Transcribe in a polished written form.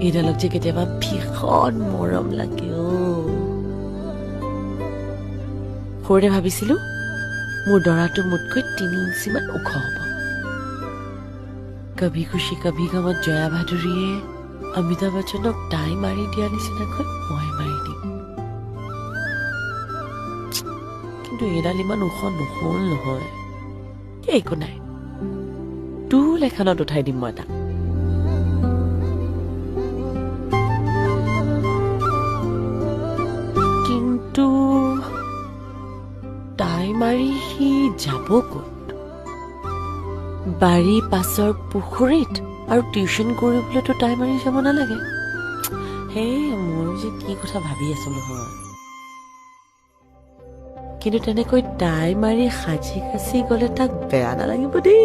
এইডালক যে কেতিয়াবা ভীষণ মৰম লাগে সৰুতে ভাবিছিলো মোৰ দৰাটো মোতকৈ 3 ইঞ্চিমান ওখ হ'ব কভি খুশি কভি গমত জয়া ভাদুৰীয়ে অমিতাভ বচ্চনক তাই মাৰি দিয়া নিচিনাকৈ মই মাৰি দিম কিন্তু এইডাল ইমান ওখ নহল নহয় একো নাই টুল এখনত উঠাই দিম মই তাক কিন্তু তাই মাৰি সি যাব ক'ত বাৰী পাছৰ পুখুৰীত আৰু টিউচন কৰিবলৈতো তাই মাৰি যাব নালাগে হে মই যে কি কথা ভাবি আছো নহয় কিন্তু তেনেকৈ তাই মাৰি সাজি কাচি গ'লে তাক বেয়া নালাগিব দেই